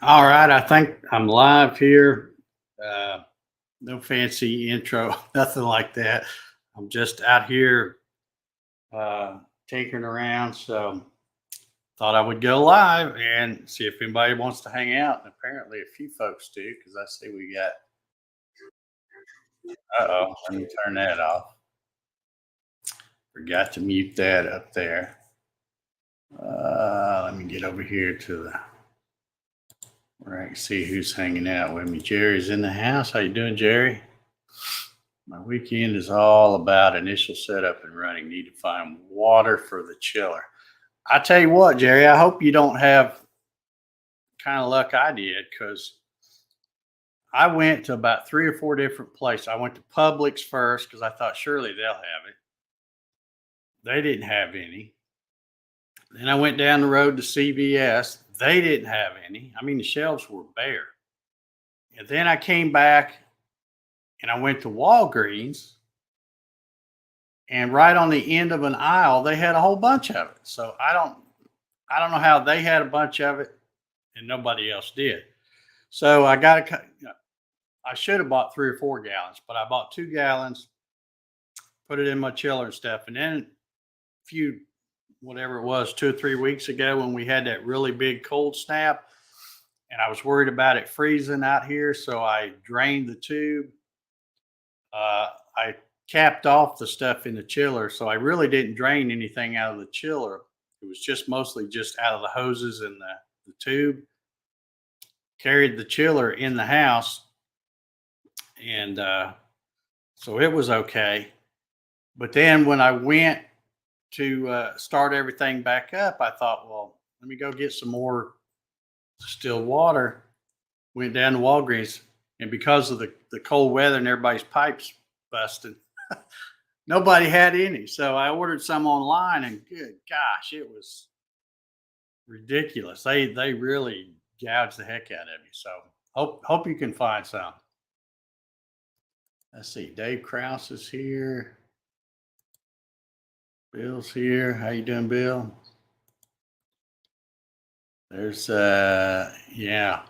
All right, I think I'm live here. Uh, no fancy intro, nothing like that. I'm just out here tinkering around, so thought I would go live and see if anybody wants to hang out. And apparently, a few folks do because I see we got. Oh, let me turn that off. Forgot to mute that up there. Let me get over here to the where I can see who's hanging out with me. Jerry's in the house. How you doing, Jerry? My weekend is all about initial setup and running. Need to find water for the chiller. I tell you what, Jerry, I hope you don't have kind of luck I did because I went to about three or four different places. I went to Publix first because I thought surely they'll have it. They didn't have any. Then I went down the road to CVS. They didn't have any. I mean, the shelves were bare. And then I came back and I went to Walgreens, and right on the end of an aisle they had a whole bunch of it. So I don't know how they had a bunch of it and nobody else did. So I got a I should have bought 3 or 4 gallons, but I bought 2 gallons, put it in my chiller and stuff. And then a few, whatever it was, 2 or 3 weeks ago when we had that really big cold snap, and I was worried about it freezing out here, so I drained the tube. I capped off the stuff in the chiller, so I really didn't drain anything out of the chiller. It was just mostly just out of the hoses and the tube. Carried the chiller in the house, and so it was okay. But then when I went to start everything back up, I thought, well, let me go get some more distilled water. Went down to Walgreens, and because of the cold weather and everybody's pipes busted, nobody had any. So I ordered some online, and good gosh, it was ridiculous. They really gouged the heck out of you. So hope you can find some. Let's see. Dave Kraus is here. Bill's here. How you doing, Bill? There's yeah.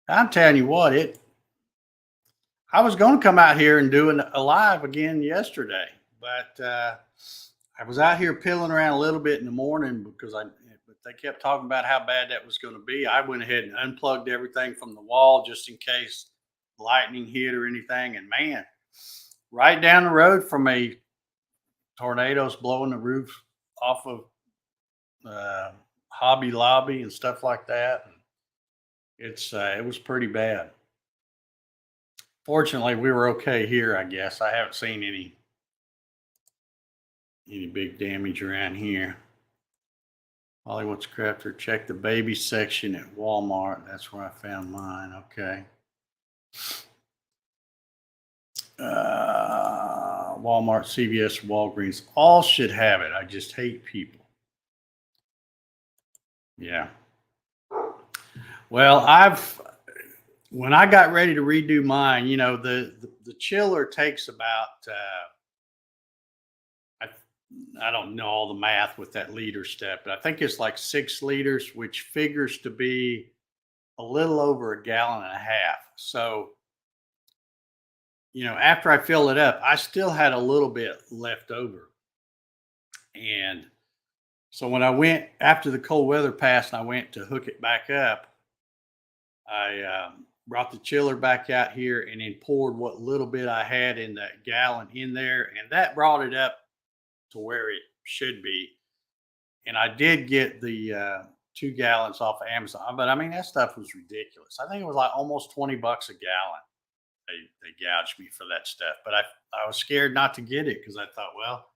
I'm telling you what, it I was going to come out here and do a live again yesterday, but I was out here pilling around a little bit in the morning because but they kept talking about how bad that was going to be. I went ahead and unplugged everything from the wall just in case lightning hit or anything. And man, right down the road from a tornadoes blowing the roof off of Hobby Lobby and stuff like that. It was pretty bad. Fortunately, we were okay here, I guess. I haven't seen any big damage around here. Hollywood's Crafter, check the baby section at Walmart. That's where I found mine. Okay. Walmart, CVS, Walgreens, all should have it. I just hate people. Yeah. Well, when I got ready to redo mine, the chiller takes about I don't know all the math with that liter step, but I think it's like 6 liters, which figures to be a little over a gallon and a half. So, after I filled it up, I still had a little bit left over. And so when I went after the cold weather passed and I went to hook it back up, I brought the chiller back out here and then poured what little bit I had in that gallon in there, and that brought it up to where it should be. And I did get the 2 gallons off of Amazon, but I mean that stuff was ridiculous. I think it was like almost $20 a gallon. They gouged me for that stuff, but I was scared not to get it because I thought, well,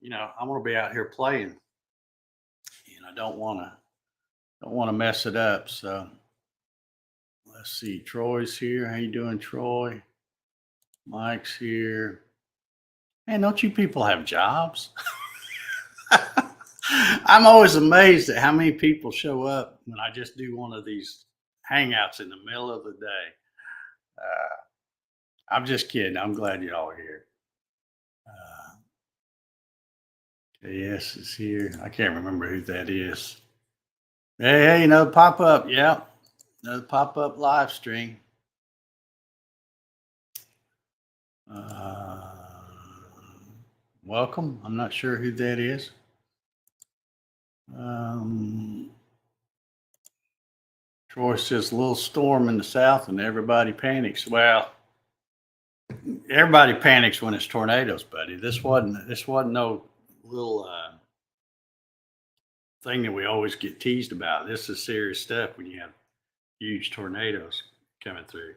I'm gonna be out here playing, and I don't want to mess it up. So let's see. Troy's here. How you doing, Troy? Mike's here. Man, don't you people have jobs? I'm always amazed at how many people show up when I just do one of these hangouts in the middle of the day. I'm just kidding. I'm glad you're all here. KS is here. I can't remember who that is. Hey, pop up. Yeah. Another pop-up live stream. Welcome. I'm not sure who that is. Troy says a little storm in the south and everybody panics. Well, everybody panics when it's tornadoes, buddy. This wasn't no little thing that we always get teased about. This is serious stuff when you have huge tornadoes coming through.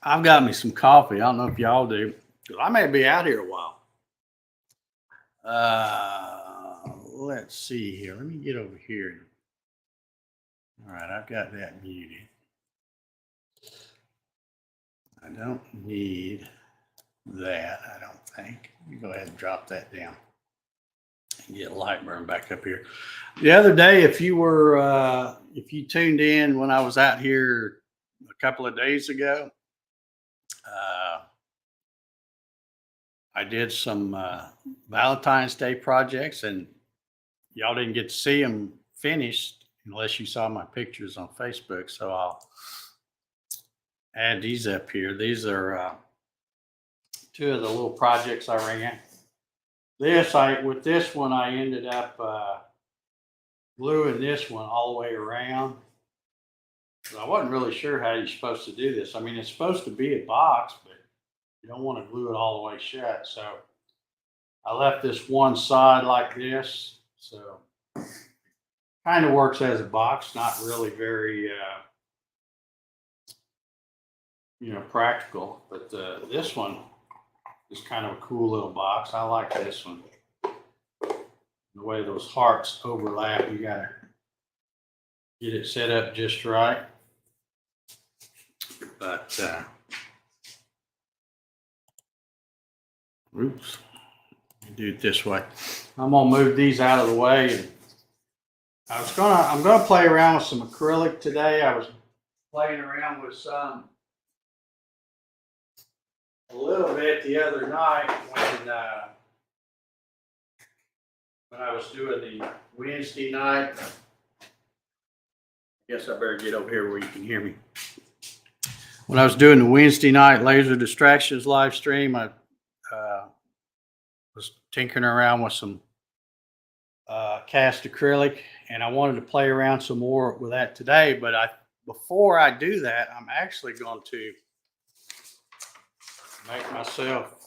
I've got me some coffee. I don't know if y'all do. I may be out here a while. Let's see here. Let me get over here. All right, I've got that muted. I don't need that, I don't think. Let me go ahead and drop that down and get Lightburn back up here. The other day, if you tuned in when I was out here a couple of days ago, I did some Valentine's Day projects, and y'all didn't get to see them finished unless you saw my pictures on Facebook. So I'll add these up here. These are two of the little projects I ran. With this one, I ended up gluing this one all the way around. But I wasn't really sure how you're supposed to do this. I mean, it's supposed to be a box, but you don't want to glue it all the way shut. So I left this one side like this. So kind of works as a box, not really very, practical. But this one is kind of a cool little box. I like this one. The way those hearts overlap, you got to get it set up just right. But oops, do it this way. I'm gonna move these out of the way, and I'm gonna play around with some acrylic today. I was playing around with some a little bit the other night when I was doing the Wednesday night. I guess I better get over here where you can hear me. When I was doing the Wednesday night Laser Distractions live stream, I was tinkering around with some cast acrylic, and I wanted to play around some more with that today. But before I do that, I'm actually going to make myself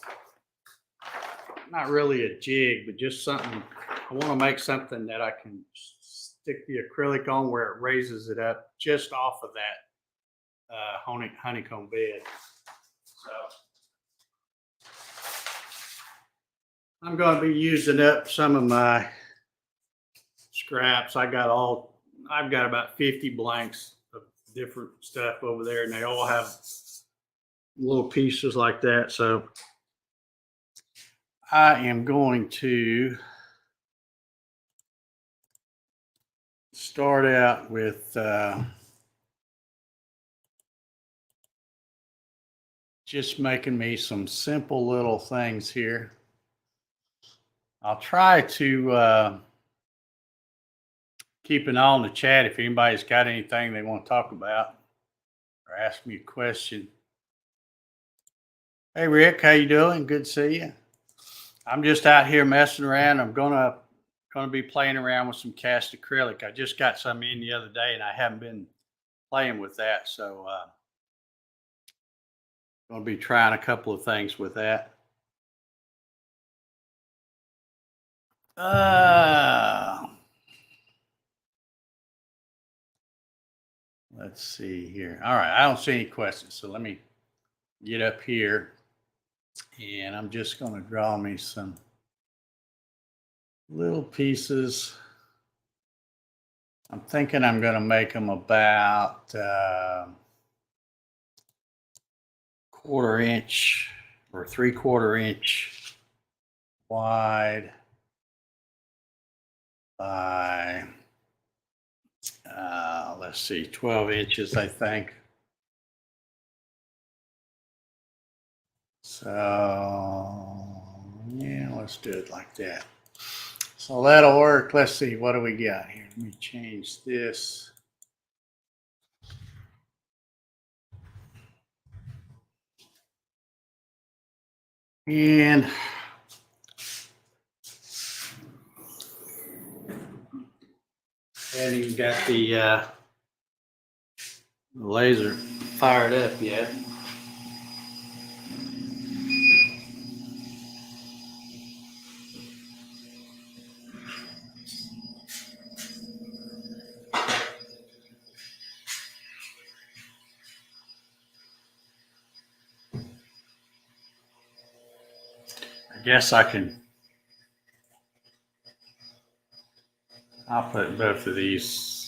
not really a jig, but just something. I want to make something that I can stick the acrylic on where it raises it up just off of that honeycomb bed. So I'm going to be using up some of my scraps. I've got about 50 blanks of different stuff over there, and they all have little pieces like that. So I am going to start out with just making me some simple little things here. I'll try to keep an eye on the chat if anybody's got anything they want to talk about or ask me a question. Hey Rick, how you doing? Good to see you. I'm just out here messing around. I'm gonna be playing around with some cast acrylic. I just got some in the other day, and I haven't been playing with that, so going to be trying a couple of things with that. Let's see here. All right, I don't see any questions, so let me get up here, and I'm just going to draw me some little pieces. I'm thinking I'm going to make them about 1/4 inch or 3/4 inch wide by let's see, 12 inches, I think. So yeah, let's do it like that. So that'll work. Let's see, what do we got here? Let me change this And hadn't even got the laser fired up yet. I guess I'll put both of these.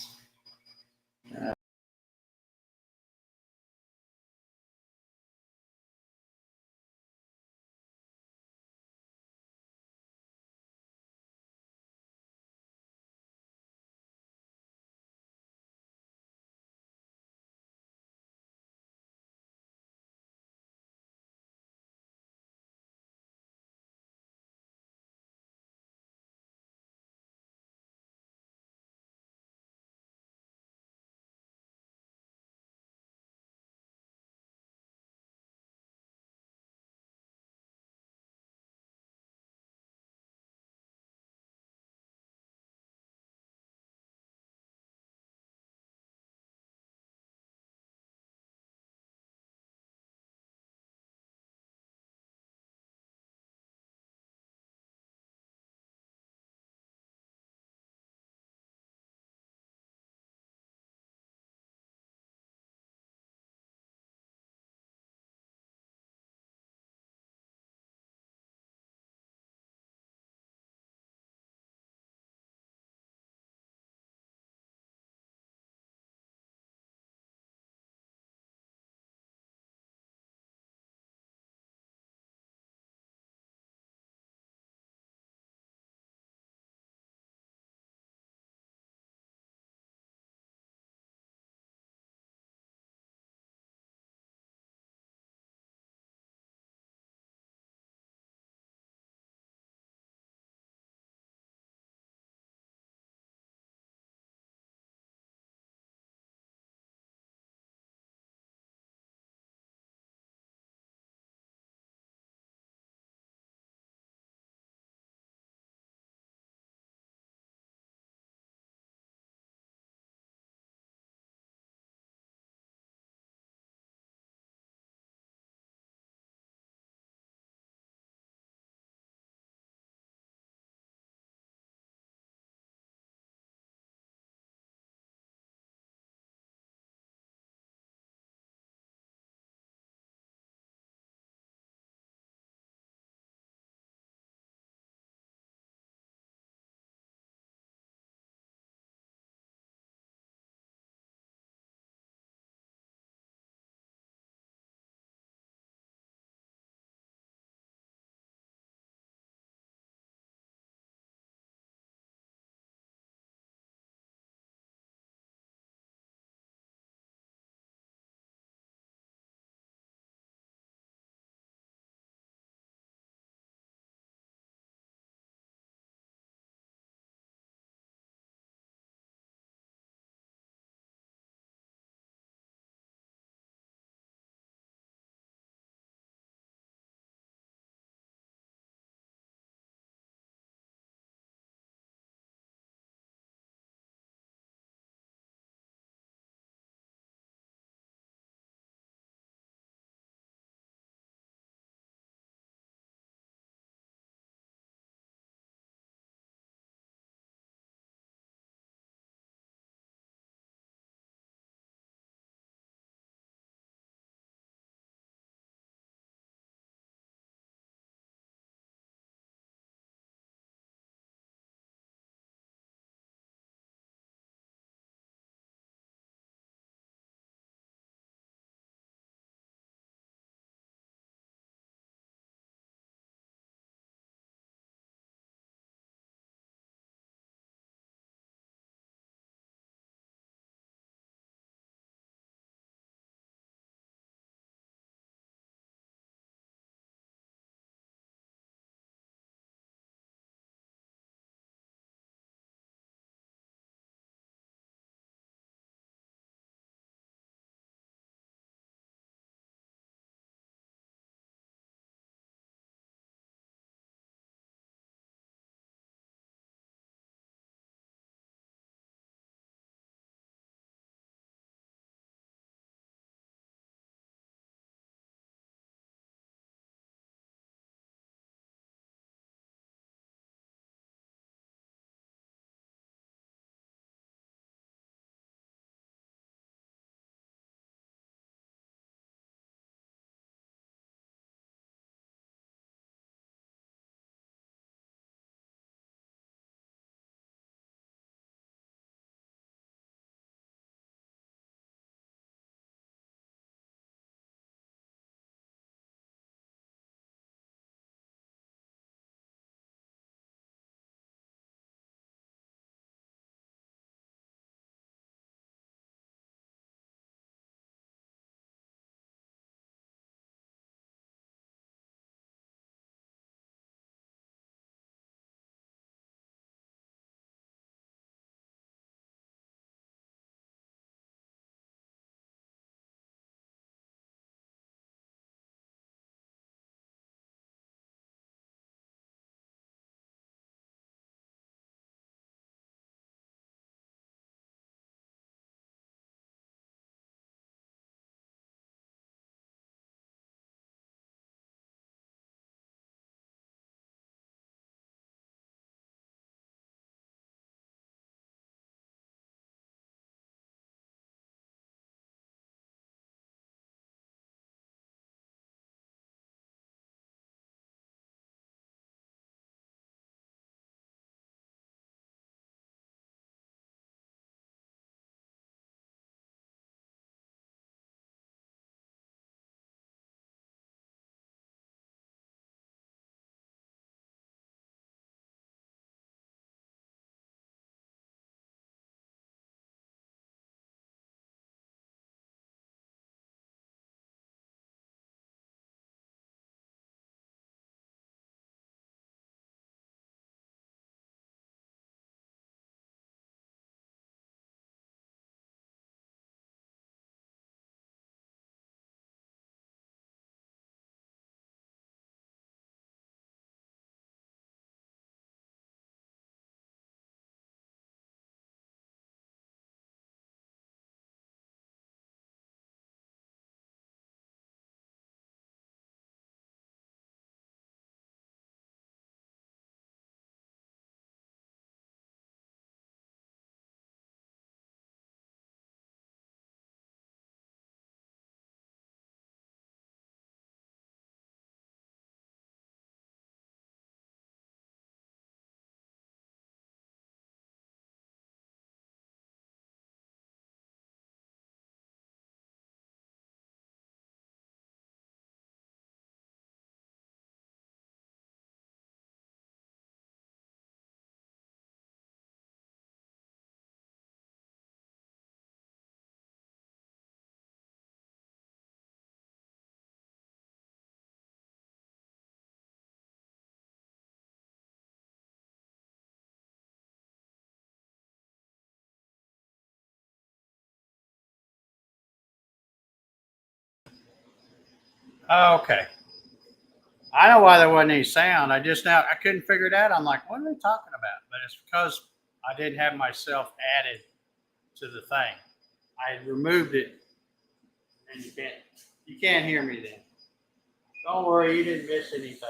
Oh, okay. I know why there wasn't any sound. I couldn't figure it out. I'm like, what are they talking about? But it's because I didn't have myself added to the thing. I had removed it, and you can't hear me then. Don't worry, you didn't miss anything.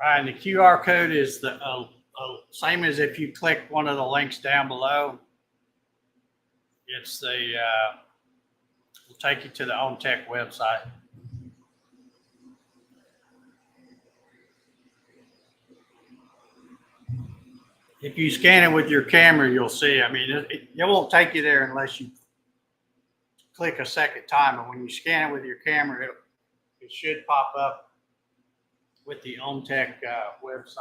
All right, and the QR code is the same as if you click one of the links down below. It's will take you to the Omtech website. If you scan it with your camera, you'll see. I mean, it won't take you there unless you click a second time. But when you scan it with your camera, it should pop up with the Omtech website.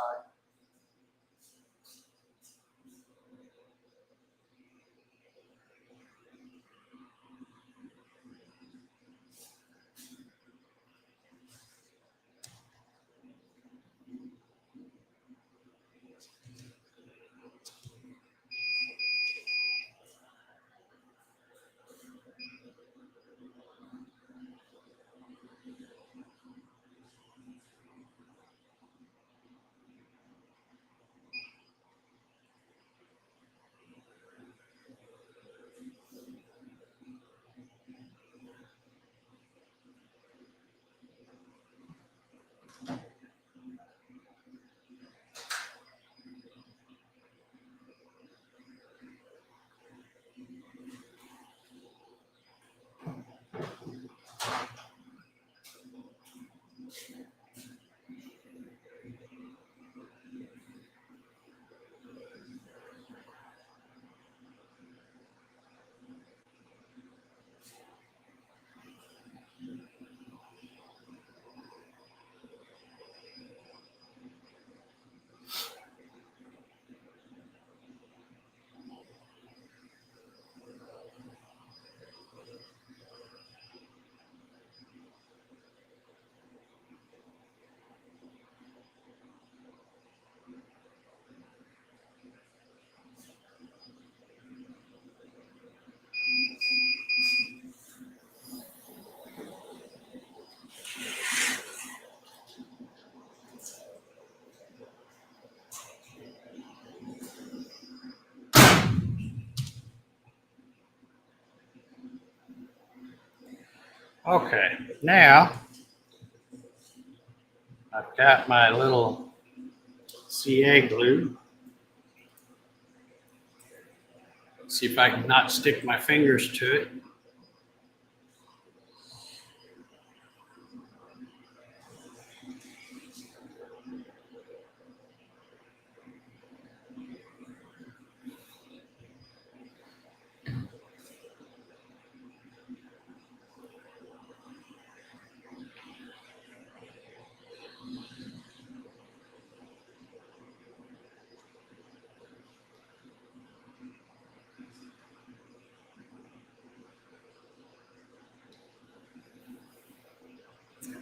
Okay, now I've got my little CA glue. See if I can not stick my fingers to it.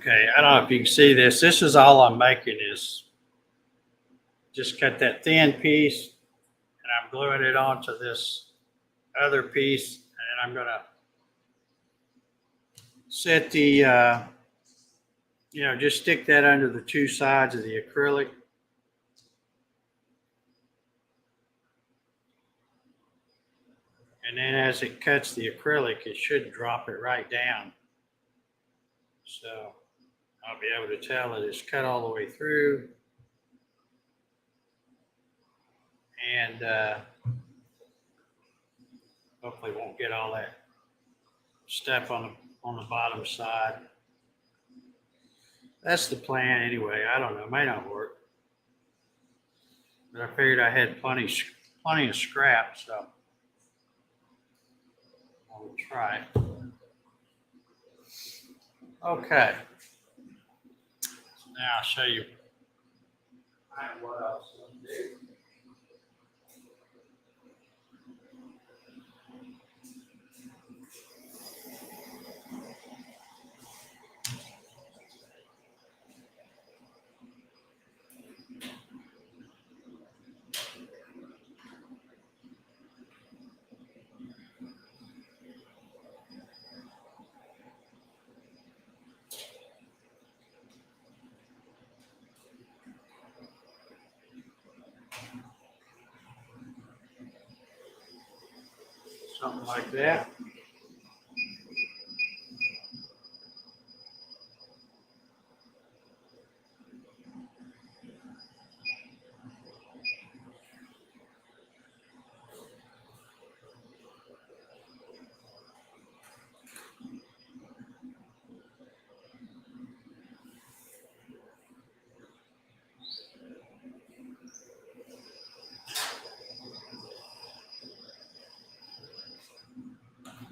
Okay, I don't know if you can see this. This is all I'm making is just cut that thin piece and I'm gluing it onto this other piece, and I'm gonna set the, just stick that under the two sides of the acrylic. And then as it cuts the acrylic, it should drop it right down. So I'll be able to tell that it's cut all the way through. and hopefully won't get all that stuff on the bottom side. That's the plan anyway. I don't know, it may not work, but I figured I had plenty of scrap, so I'll try it. Okay. So now I'll show you what else I'm gonna do. Something like that.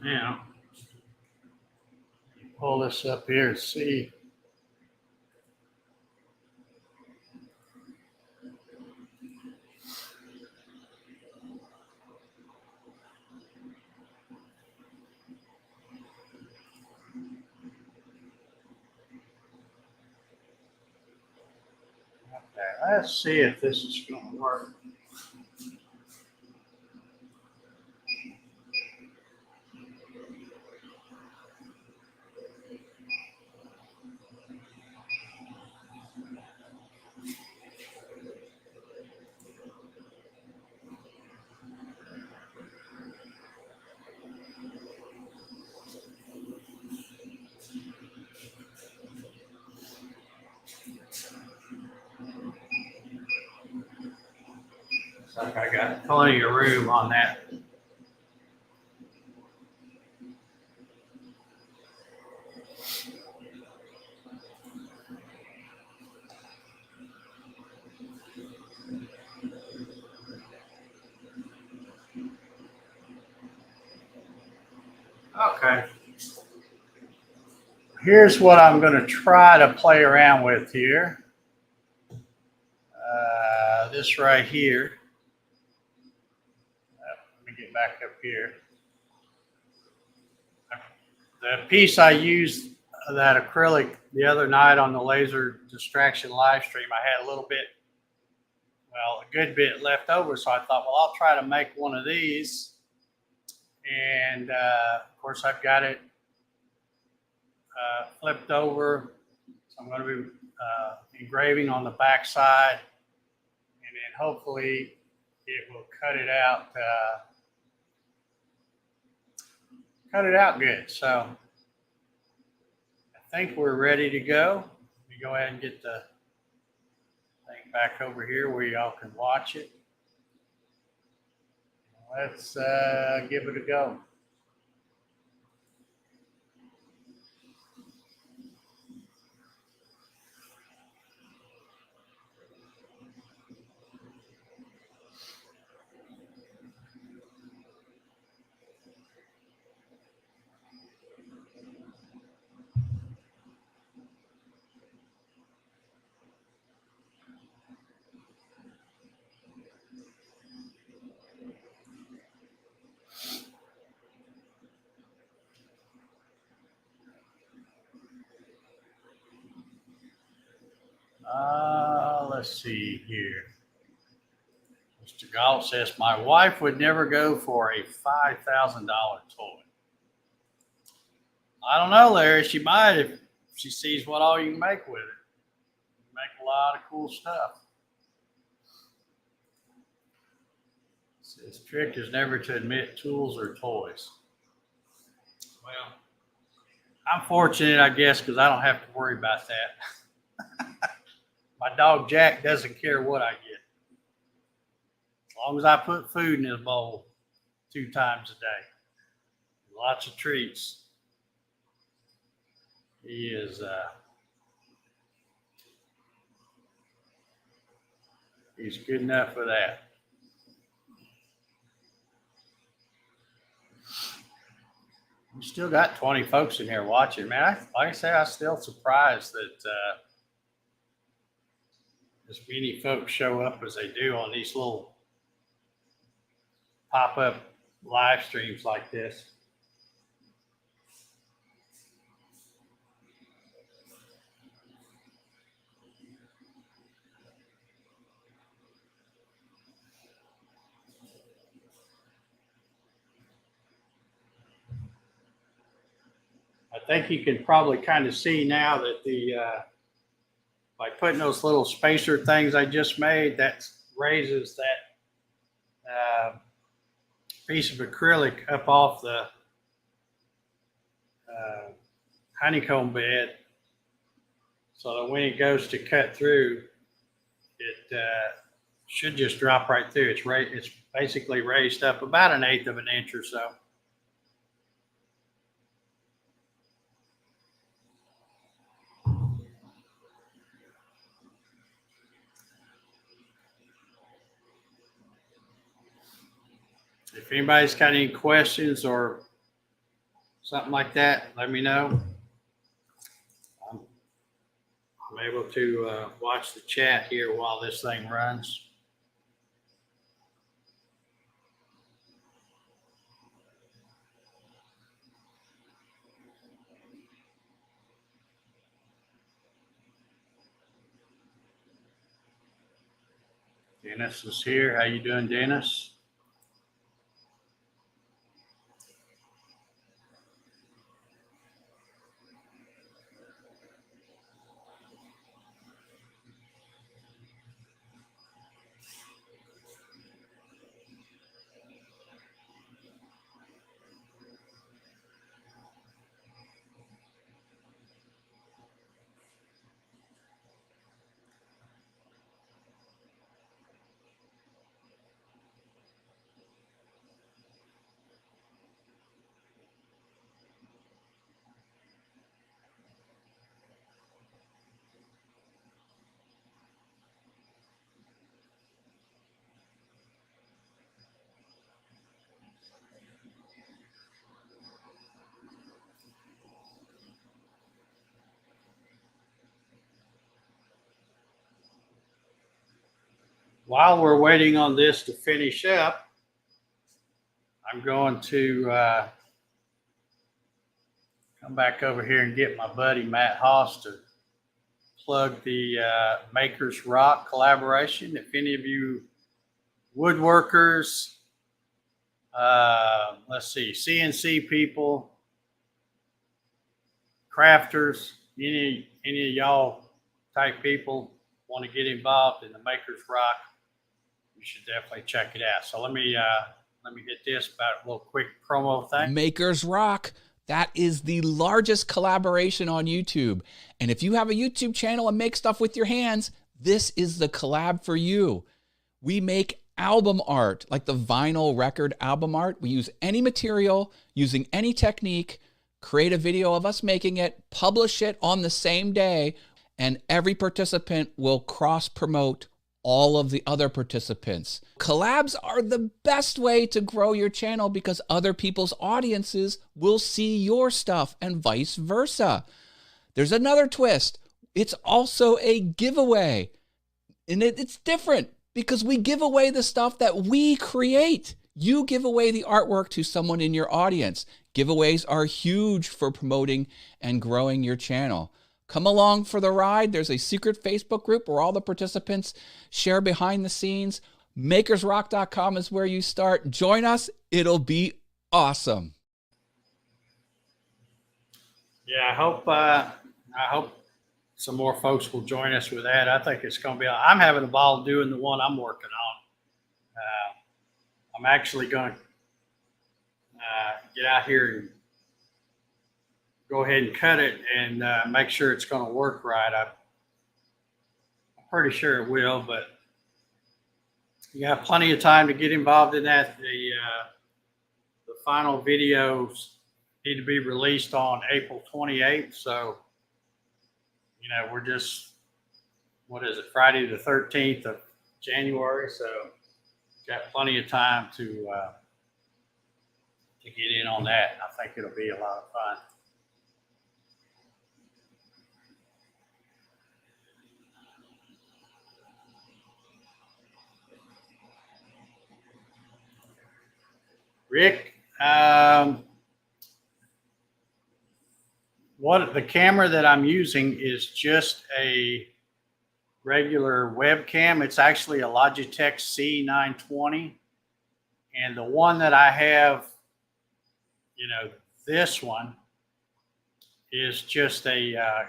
Now, pull this up here and see. Okay, let's see if this is going to work. Looks like I got plenty of room on that. Okay. Here's what I'm going to try to play around with here. This right here. Let me get back up here. The piece I used, that acrylic, the other night on the laser distraction live stream, I had a little bit, well, a good bit left over. So I thought, well, I'll try to make one of these. And of course, I've got it flipped over. So I'm going to be engraving on the back side. And then hopefully it will cut it out good. So I think we're ready to go. Let me go ahead and get the thing back over here where y'all can watch it. Let's give it a go. Let's see here. Mr. Galt says, my wife would never go for a $5,000 toy. I don't know, Larry. She might if she sees what all you can make with it. You make a lot of cool stuff. His trick is never to admit tools or toys. Well, I'm fortunate, I guess, because I don't have to worry about that. My dog Jack doesn't care what I get. As long as I put food in his bowl 2 times a day. Lots of treats. He is he's good enough for that. We still got 20 folks in here watching, man. Like I say, I'm still surprised that as many folks show up as they do on these little pop-up live streams like this. I think you can probably kind of see now that by putting those little spacer things I just made, that raises that piece of acrylic up off the honeycomb bed, so that when it goes to cut through, it should just drop right through. It's basically raised up about 1/8 of an inch or so. If anybody's got any questions or something like that, let me know. I'm able to watch the chat here while this thing runs. Dennis is here. How you doing, Dennis? While we're waiting on this to finish up, I'm going to come back over here and get my buddy Matt Haas to plug the Makers Rock collaboration. If any of you woodworkers, let's see, CNC people, crafters, any of y'all type people want to get involved in the Makers Rock, you should definitely check it out. So let me get this about a little quick promo thing. Makers Rock. That is the largest collaboration on YouTube. And if you have a YouTube channel and make stuff with your hands, this is the collab for you. We make album art, like the vinyl record album art. We use any material, using any technique, create a video of us making it, publish it on the same day, and every participant will cross-promote all of the other participants. Collabs are the best way to grow your channel because other people's audiences will see your stuff and vice versa. There's another twist. It's also a giveaway. And it's different because we give away the stuff that we create. You give away the artwork to someone in your audience. Giveaways are huge for promoting and growing your channel. Come along for the ride. There's a secret Facebook group where all the participants share behind the scenes. Makersrock.com is where you start. Join us. It'll be awesome. Yeah, I hope some more folks will join us with that. I think it's going to be. I'm having a ball doing the one I'm working on. I'm actually going to get out here and go ahead and cut it and make sure it's going to work right. I'm pretty sure it will, but You got plenty of time to get involved in that. The final videos need to be released on April 28th. So, you know, we're just, what is it, Friday the 13th of January. So got plenty of time to get in on that. I think it'll be a lot of fun. Rick, what the camera that I'm using is just a regular webcam. It's actually a Logitech C920, and the one that I have, you know, this one is just a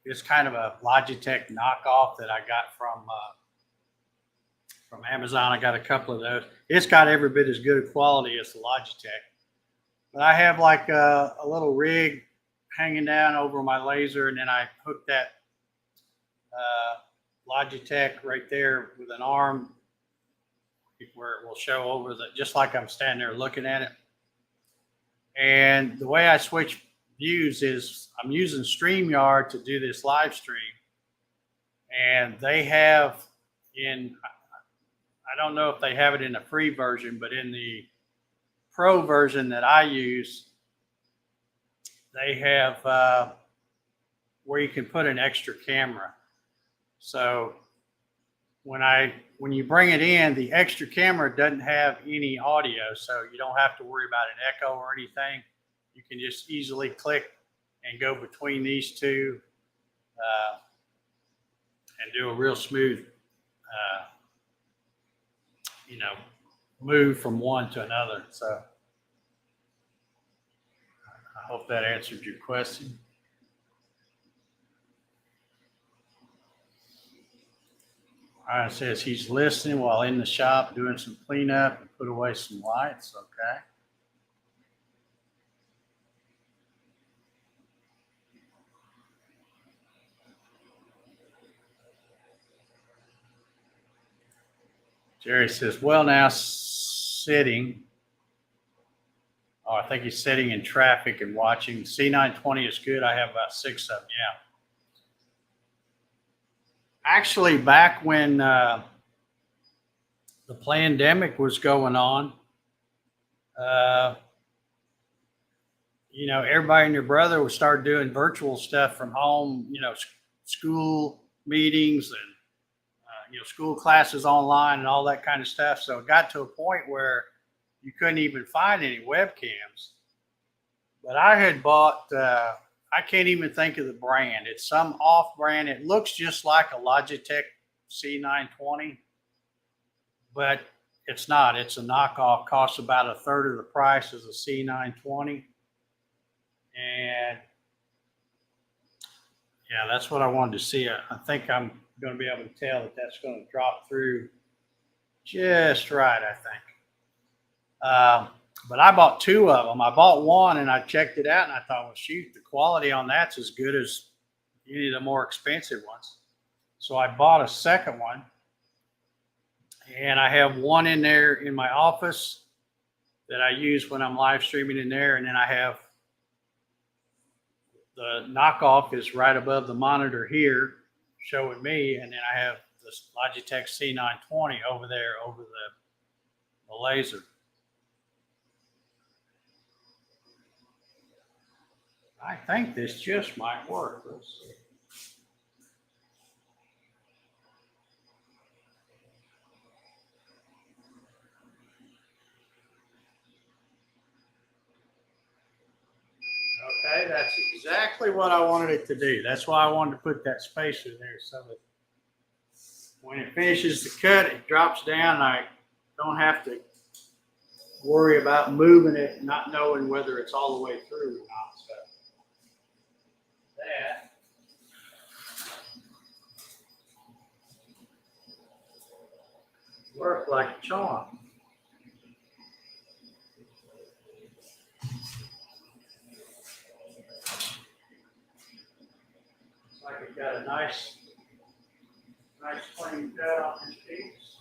it's kind of a Logitech knockoff that I got from Amazon. I got a couple of those. It's got every bit as good a quality as the Logitech, but I have like a little rig hanging down over my laser, and then I hook that Logitech right there with an arm where it will show over the, just like I'm standing there looking at it. And the way I switch views is I'm using StreamYard to do this live stream, and they have in, I don't know if they have it in the free version, but in the pro version that I use, they have where you can put an extra camera. So when you bring it in, the extra camera doesn't have any audio, so you don't have to worry about an echo or anything. You can just easily click and go between these two and do a real smooth, you know, move from one to another. So I hope that answered your question. All right, it says he's listening while in the shop doing some cleanup and put away some lights. Okay. Jerry says, well, now sitting. Oh, I think he's sitting in traffic and watching. C920 is good. I have about 6 of them. Yeah. Actually, back when the pandemic was going on, you know, everybody and their brother would start doing virtual stuff from home, you know, school meetings and, you know, school classes online and all that kind of stuff. So it got to a point where you couldn't even find any webcams. But I had bought, I can't even think of the brand. It's some off brand. It looks just like a Logitech C920, but it's not. It's a knockoff. Costs about a third of the price as a C920. And yeah, that's what I wanted to see. I think I'm going to be able to tell that that's going to drop through just right, I think. But I bought 2 of them. I bought one and I checked it out and I thought, well, shoot, the quality on that's as good as any of the more expensive ones. So I bought a second one, and I have one in there in my office that I use when I'm live streaming in there. And then I have the knockoff is right above the monitor here showing me. And then I have this Logitech C920 over there over the laser. I think this just might work. Let's see. Okay, that's exactly what I wanted it to do. That's why I wanted to put that spacer there so that when it finishes the cut, it drops down and I don't have to worry about moving it, not knowing whether it's all the way through or not. So that worked like a charm. Looks like it got a nice clean cut on this piece.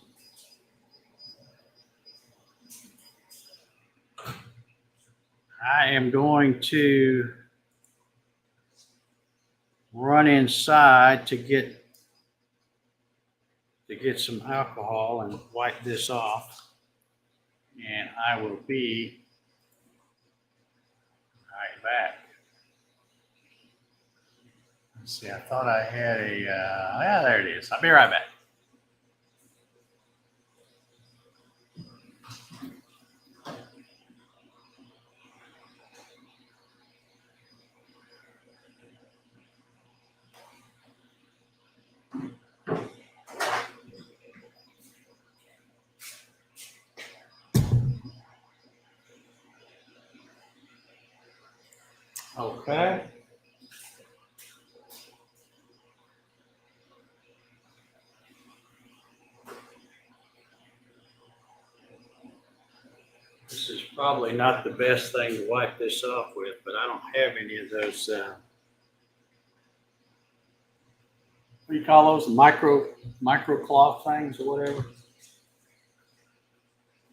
I am going to run inside to get some alcohol and wipe this off, and I will be right back. Let's see, I thought I had a, yeah, there it is. I'll be right back. Okay. This is probably not the best thing to wipe this off with, but I don't have any of those, what do you call those, micro cloth things or whatever?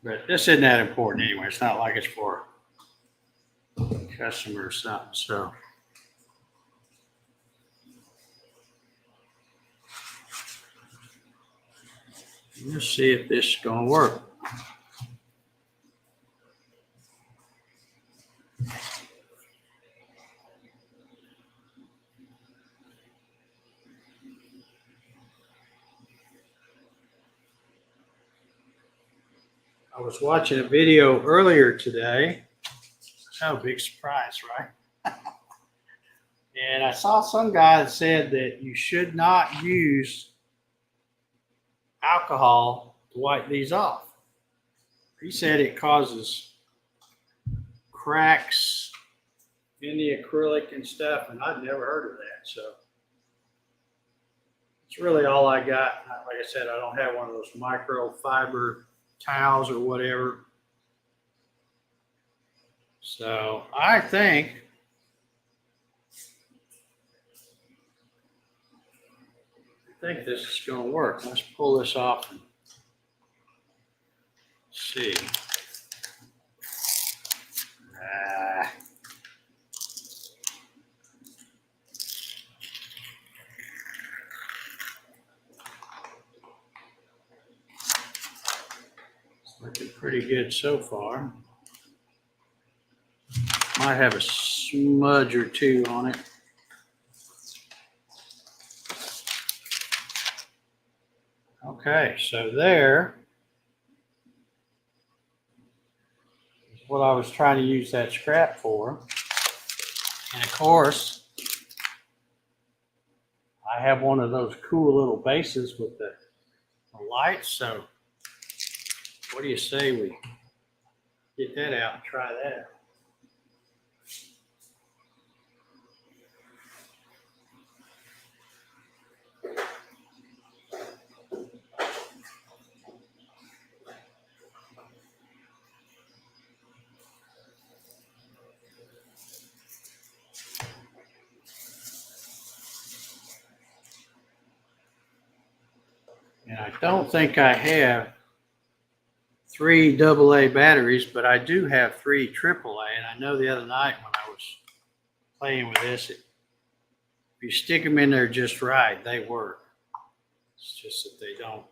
But this isn't that important anyway. It's not like it's for a customer or something, so. Let's see if this is going to work. I was watching a video earlier today. Oh, big surprise, right? And I saw some guy that said that you should not use alcohol to wipe these off. He said it causes cracks in the acrylic and stuff, and I'd never heard of that. So it's really all I got. Like I said, I don't have one of those microfiber towels or whatever. So I think this is going to work. Let's pull this off and see. It's looking pretty good so far. Might have a smudge or two on it. Okay, so there is what I was trying to use that scrap for. And of course, I have one of those cool little bases with the lights. So what do you say we get that out and try that? And I don't think I have 3 AA batteries, but I do have 3 AAA. And I know the other night when I was playing with this, if you stick them in there just right, they work. It's just that they don't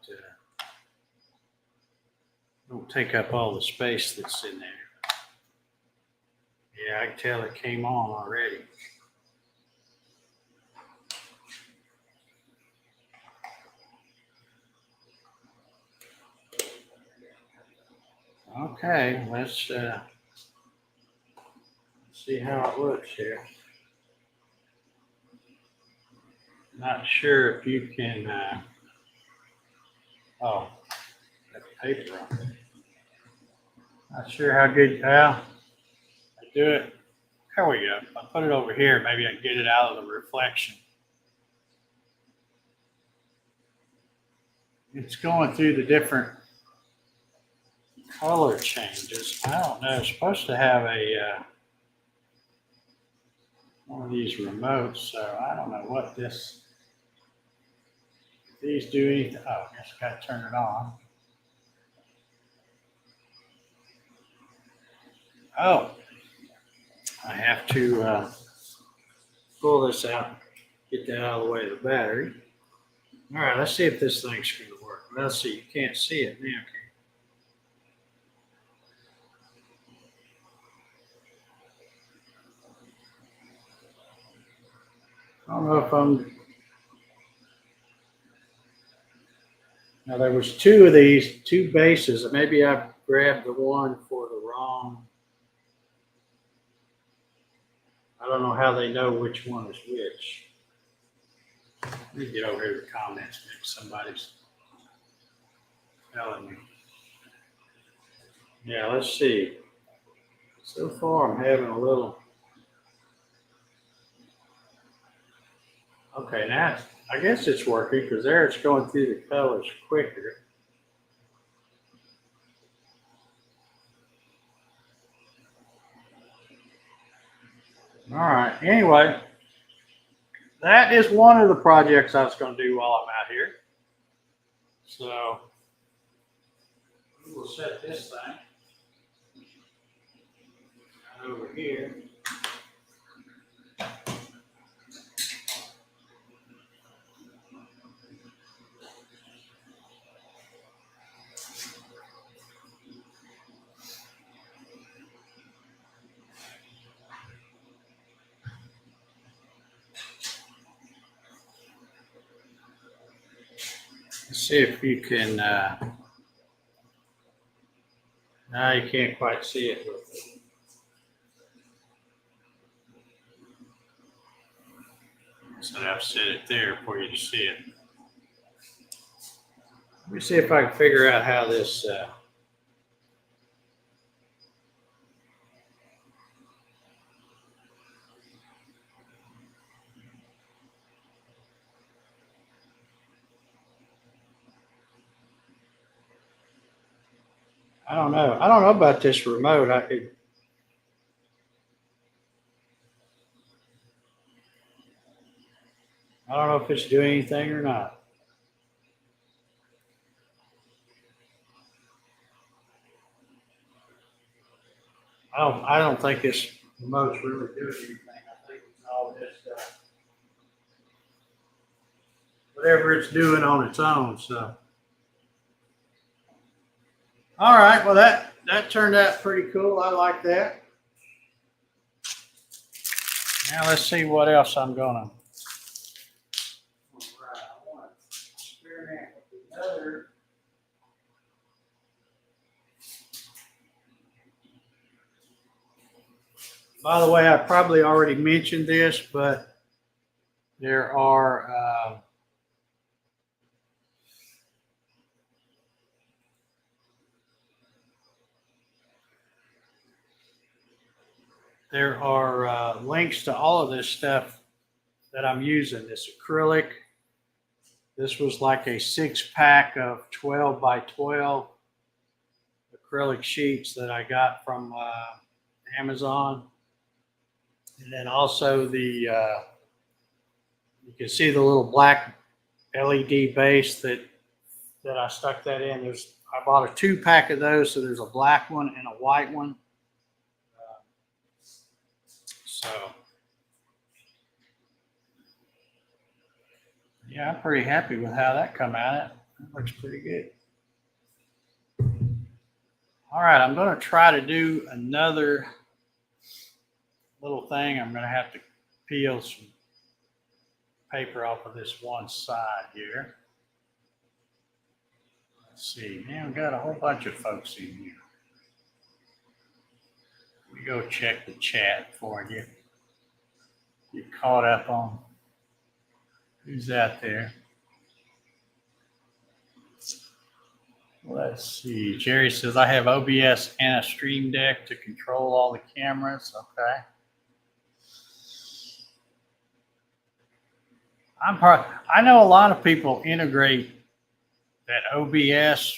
take up all the space that's in there. Yeah, I can tell it came on already. Okay, let's see how it looks here. Not sure if you can, oh, got the paper on it. Not sure how good, well, I do it. There we go. I'll put it over here. Maybe I can get it out of the reflection. It's going through the different color changes. I don't know. It's supposed to have a one of these remotes, so I don't know what this. These do anything. Oh, I guess I got to turn it on. Oh, I have to pull this out, get that out of the way of the battery. All right, let's see if this thing's going to work. Let's see. You can't see it now, I don't know if I'm. Now there was two of these, two bases. Maybe I grabbed the one for the wrong. I don't know how they know which one is which. Let me get over here to the comments. Maybe somebody's telling me. Yeah, let's see. So far, I'm having a little. Okay, now I guess it's working because there it's going through the colors quicker. All right. Anyway, that is one of the projects I was going to do while I'm out here. So we'll set this thing over here. Let's see if you can. No, you can't quite see it with it. So I've set it there for you to see it. Let me see if I can figure out how this. I don't know. I don't know about this remote. I don't know if it's doing anything or not. I don't think this remote's really doing anything. I think it's all this whatever it's doing on its own. So, all right. Well, that turned out pretty cool. I like that. Now let's see what else I'm gonna. I want to experiment with another. By the way, I probably already mentioned this, but there are links to all of this stuff that I'm using. This acrylic. This was like a 6-pack of 12 by 12 acrylic sheets that I got from Amazon. And then also you can see the little black LED base that I stuck that in. I bought a 2-pack of those, so there's a black one and a white one. So yeah, I'm pretty happy with how that come out. That looks pretty good. All right, I'm going to try to do another little thing. I'm going to have to peel some paper off of this one side here. Let's see. Now we've got a whole bunch of folks in here. We go check the chat before I get caught up on who's out there. Let's see. Jerry says, I have OBS and a Stream Deck to control all the cameras. Okay. I know a lot of people integrate that OBS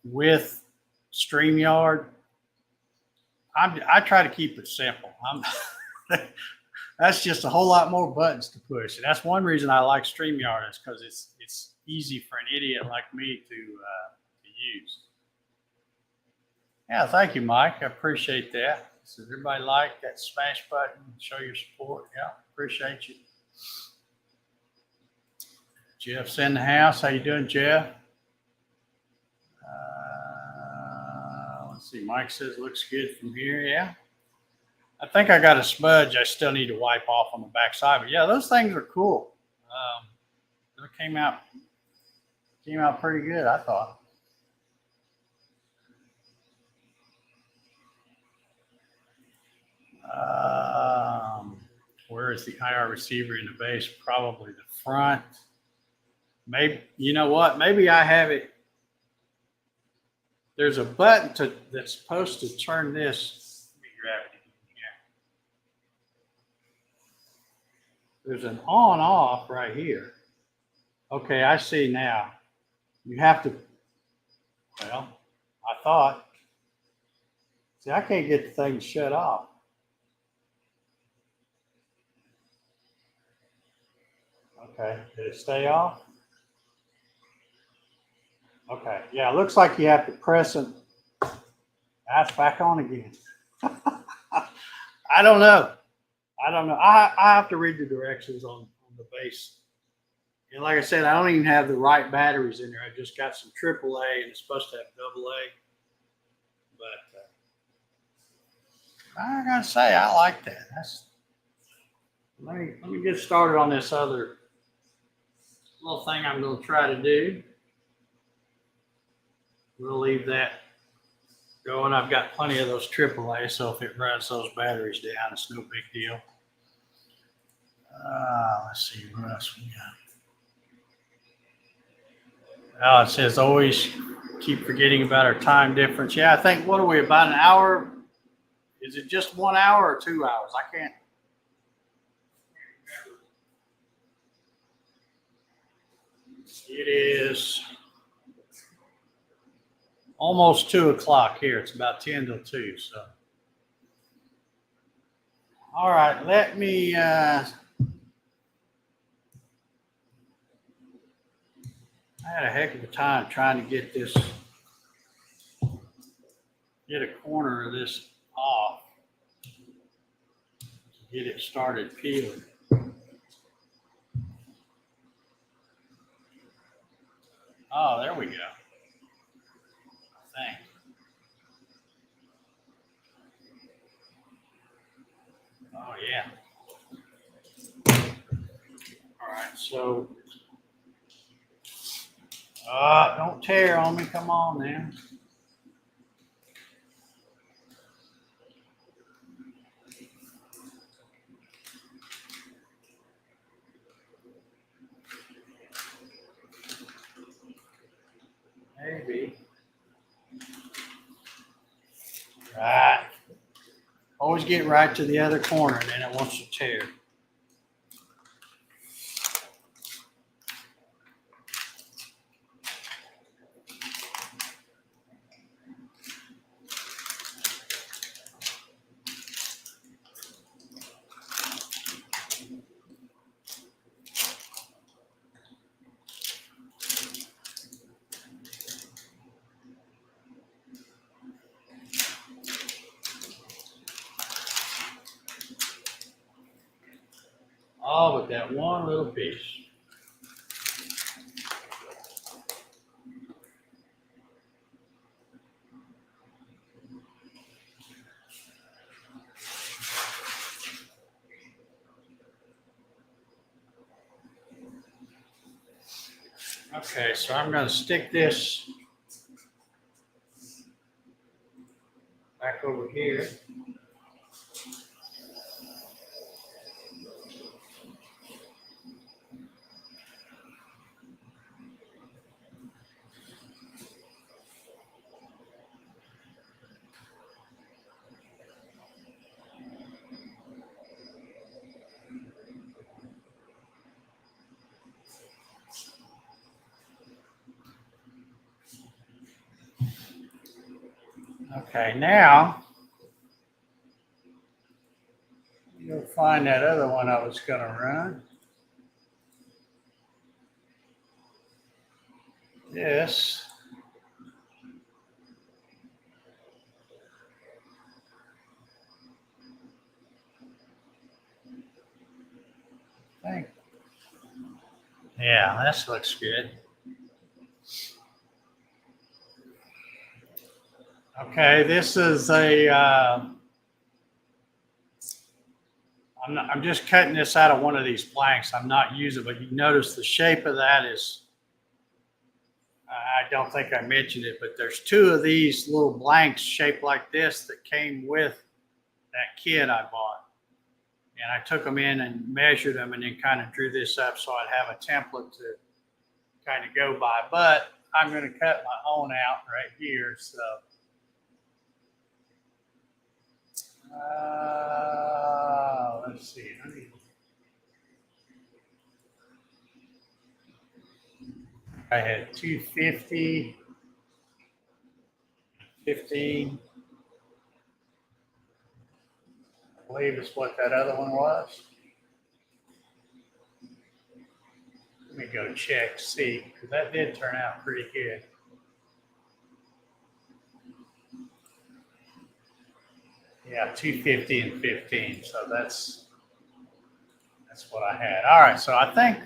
with StreamYard. I try to keep it simple. That's just a whole lot more buttons to push. And that's one reason I like StreamYard, is because it's easy for an idiot like me to use. Yeah, thank you, Mike. I appreciate that. Does everybody like that smash button? Show your support. Yeah, appreciate you. Jeff's in the house. How you doing, Jeff? Let's see. Mike says looks good from here. Yeah. I think I got a smudge I still need to wipe off on the back side. But yeah, those things are cool. They came out pretty good, I thought. Where is the IR receiver in the base? Probably the front. Maybe, you know what? Maybe I have it. There's a button that's supposed to turn this. Let me grab it again here. There's an on-off right here. Okay, I see now. You have to, well, I thought. See, I can't get the thing to shut off. Okay, did it stay off? Okay, yeah, it looks like you have to press it. That's back on again. I don't know. I have to read the directions on the base. And like I said, I don't even have the right batteries in there. I just got some AAA and it's supposed to have AA. But I gotta say, I like that. Let me get started on this other little thing I'm going to try to do. We'll leave that going. I've got plenty of those AAA, so if it runs those batteries down, it's no big deal. Let's see what else we got. Oh, it says always keep forgetting about our time difference. Yeah, I think, what are we, about an hour? Is it just 1 hour or 2 hours? I can't remember. It is almost 2 o'clock here. It's about 10 till 2. So, all right, let me. I had a heck of a time trying to get a corner of this off, get it started peeling. Oh, there we go. I think. Oh, yeah. All right, so don't tear on me. Come on now. Maybe. Right. Always get right to the other corner and then it wants to tear. All but that one little piece. Okay, so I'm going to stick this back over here. Okay, now you'll find that other one I was going to run. This. think. Yeah, this looks good. Okay, this is a, I'm just cutting this out of one of these planks. I'm not using it, but you notice the shape of that is, I don't think I mentioned it, but there's two of these little blanks shaped like this that came with that kit I bought. And I took them in and measured them and then kind of drew this up so I'd have a template to kind of go by. But I'm going to cut my own out right here. So let's see. I had 250, 15. I believe is what that other one was. Let me go check, see, because that did turn out pretty good. Yeah, 250 and 15. So that's what I had. All right, so I think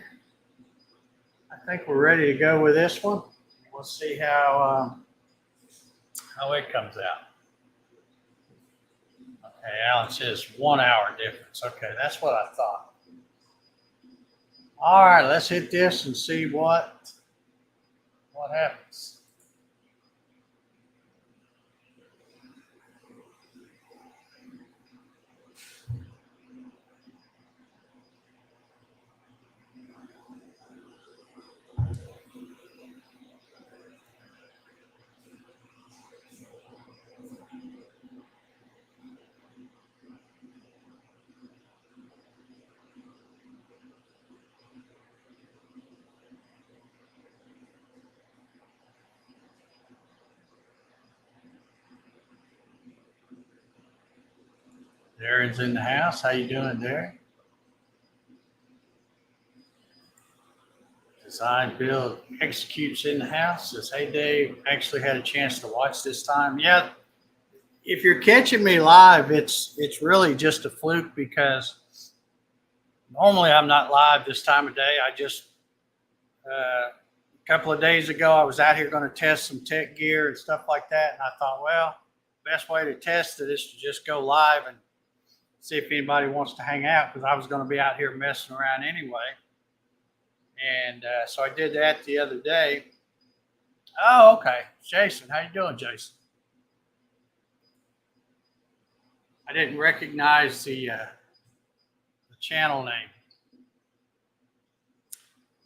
we're ready to go with this one. We'll see how it comes out. Okay, Alan says 1 hour difference. Okay, that's what I thought. All right, let's hit this and see what happens. Darren's in the house. How you doing, Darren? Design, build, executes in the house. Says, hey, Dave, actually had a chance to watch this time. Yeah, if you're catching me live, it's really just a fluke because normally I'm not live this time of day. I just, a couple of days ago, I was out here going to test some tech gear and stuff like that. And I thought, well, best way to test it is to just go live and see if anybody wants to hang out because I was going to be out here messing around anyway. And so I did that the other day. Oh, okay. Jason, how you doing, Jason? I didn't recognize the channel name.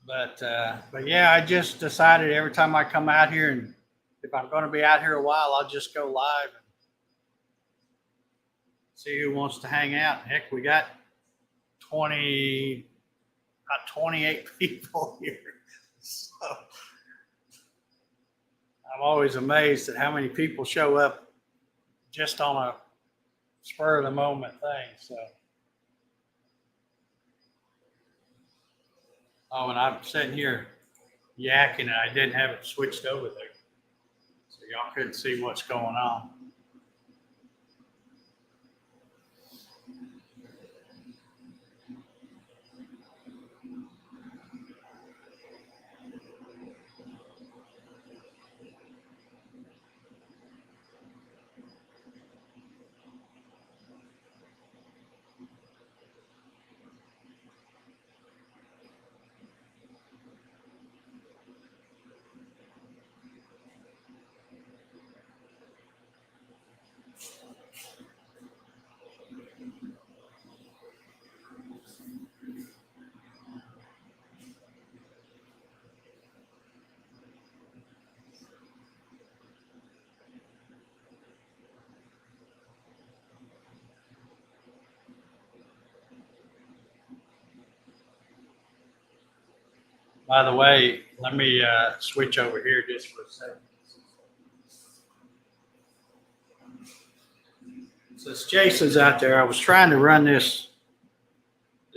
But yeah, I just decided every time I come out here, and if I'm going to be out here a while, I'll just go live and see who wants to hang out. Heck, we got 28 people here. So I'm always amazed at how many people show up just on a spur of the moment thing. So, oh, and I'm sitting here yakking and I didn't have it switched over there. So y'all couldn't see what's going on. By the way, let me switch over here just for a second. Since Jason's out there, I was trying to run this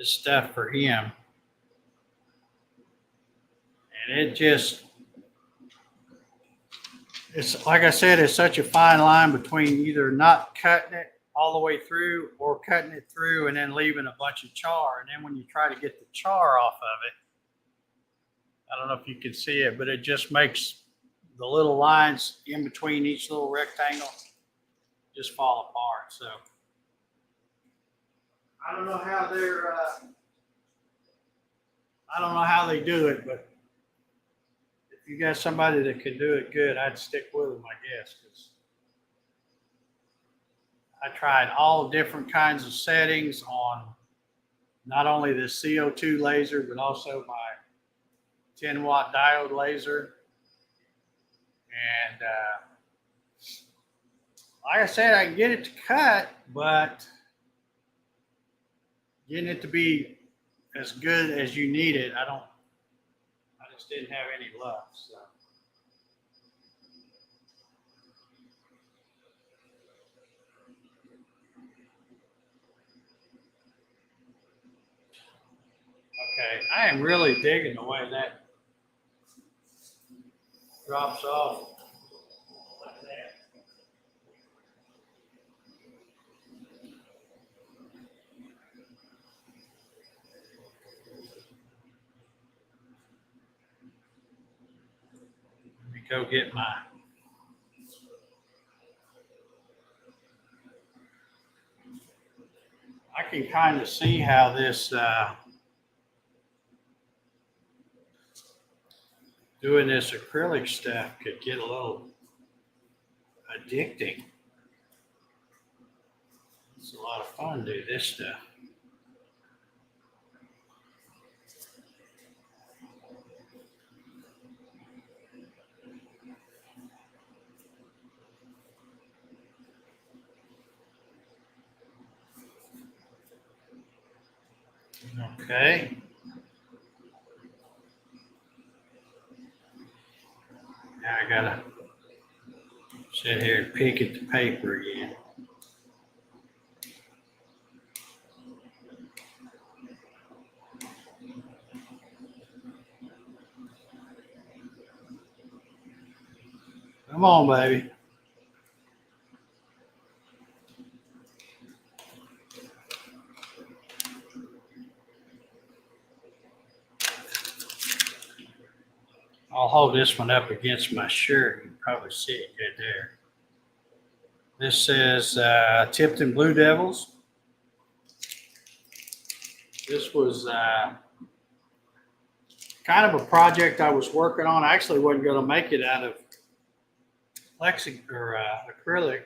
stuff for him. And it's like I said, it's such a fine line between either not cutting it all the way through, or cutting it through and then leaving a bunch of char. And then when you try to get the char off of it, I don't know if you can see it, but it just makes the little lines in between each little rectangle just fall apart. So I don't know how I don't know how they do it, but if you got somebody that can do it good, I'd stick with them, I guess, because I tried all different kinds of settings on not only the CO2 laser, but also my 10-watt diode laser. And like I said, I can get it to cut, but getting it to be as good as you need it, I just didn't have any luck. So. Okay, I am really digging the way that drops off like that. Let me go get my I can kind of see how this doing this acrylic stuff could get a little addicting. It's a lot of fun to do this stuff. Okay. Now I gotta sit here and pick at the paper again. Come on, baby. I'll hold this one up against my shirt. You can probably see it good there. This says Tipton Blue Devils. This was kind of a project I was working on. I actually wasn't going to make it out of acrylic,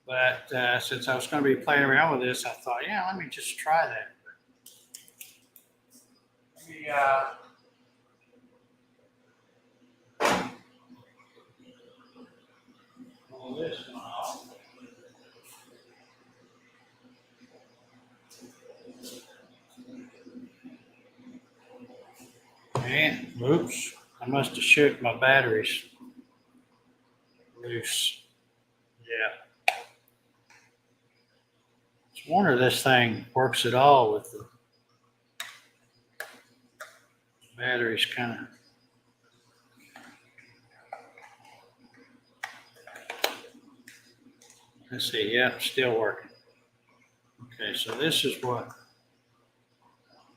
but since I was going to be playing around with this, I thought, yeah, let me just try that. Let me pull this one off. And oops, I must have shook my batteries loose. Yeah. It's a wonder this thing works at all with the batteries kind of. Let's see, yeah, still working. Okay, so this is what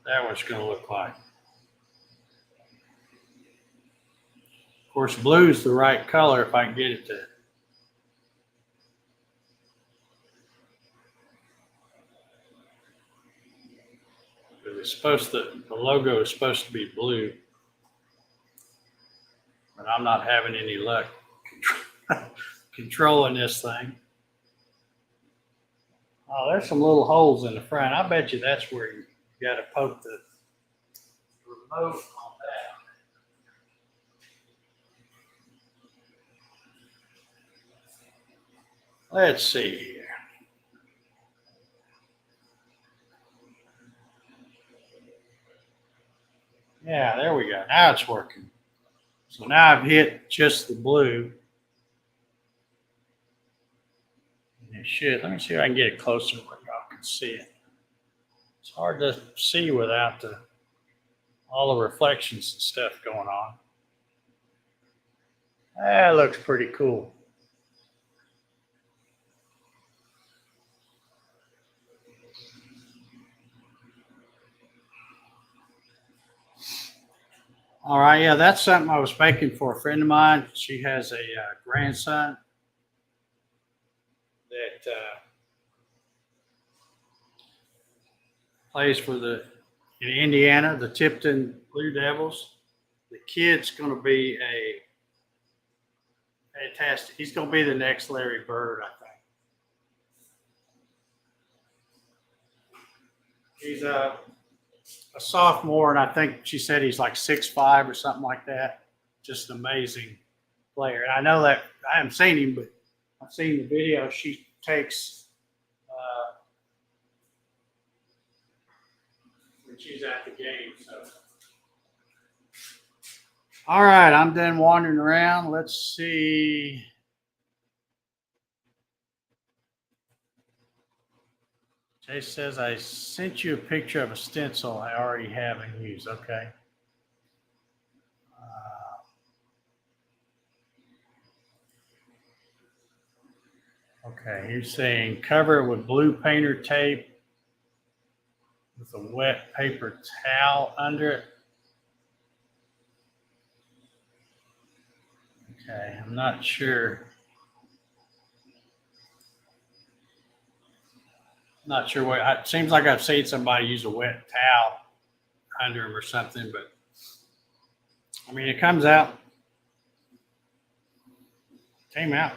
that one's going to look like. Of course, blue is the right color if I can get it to. It's supposed to, the logo is supposed to be blue, but I'm not having any luck controlling this thing. Oh, there's some little holes in the front. I bet you that's where you got to poke the remote on that. Let's see here. Yeah, there we go. Now it's working. So now I've hit just the blue. And it should. Let me see if I can get it closer where y'all can see it. It's hard to see without all the reflections and stuff going on. That looks pretty cool. All right, yeah, that's something I was making for a friend of mine. She has a grandson that plays for in Indiana, the Tipton Blue Devils. The kid's going to be a fantastic. He's going to be the next Larry Bird, I think. He's a sophomore, and I think she said he's like 6'5" or something like that. Just an amazing player. And I know that I haven't seen him, but I've seen the video she takes when she's at the game. So, all right, I'm done wandering around. Let's see. Jay says, I sent you a picture of a stencil I already have in use. Okay. Okay, he's saying cover it with blue painter tape with a wet paper towel under it. Okay, I'm not sure. Not sure what. It seems like I've seen somebody use a wet towel under them or something, but I mean, it comes out. Came out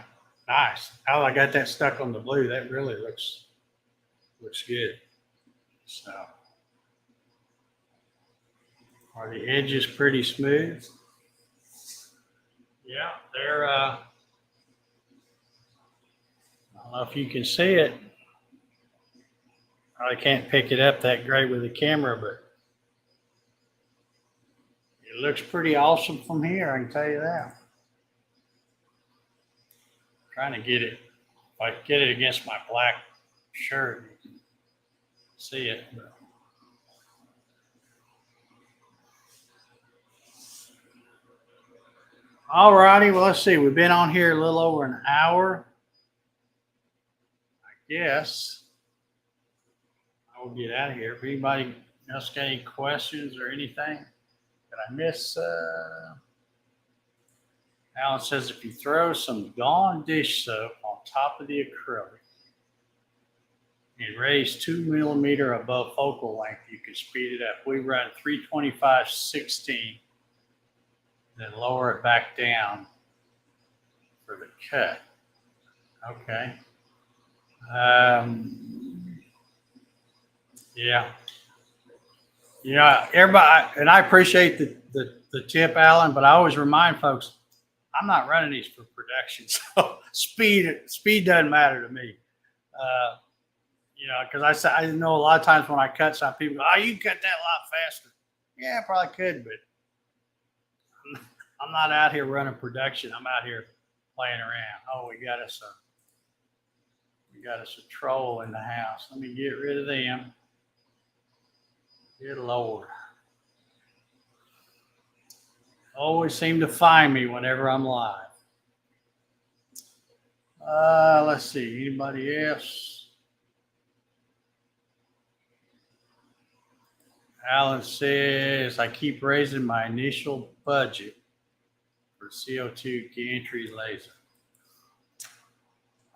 nice. How I got that stuck on the blue, that really looks good. So, are the edges pretty smooth? Yeah, they're. I don't know if you can see it. I can't pick it up that great with the camera, but it looks pretty awesome from here. I can tell you that. Trying to get it. If I get it against my black shirt, you can see it. But all righty. Well, let's see. We've been on here a little over an hour. I guess I will get out of here. If anybody else got any questions or anything that I miss, Alan says if you throw some Gone dish soap on top of the acrylic and raise 2 millimeter above focal length, you can speed it up. We run 325/16, then lower it back down for the cut. Okay. Yeah. You know, everybody, and I appreciate the tip, Alan, but I always remind folks, I'm not running these for production, so speed doesn't matter to me. You know, because I know a lot of times when I cut some people go, oh, you can cut that a lot faster. Yeah, I probably could, but I'm not out here running production. I'm out here playing around. Oh, we got us a troll in the house. Let me get rid of them. Good Lord. Always seem to find me whenever I'm live. Let's see. Anybody else? Alan says, I keep raising my initial budget for CO2 gantry laser.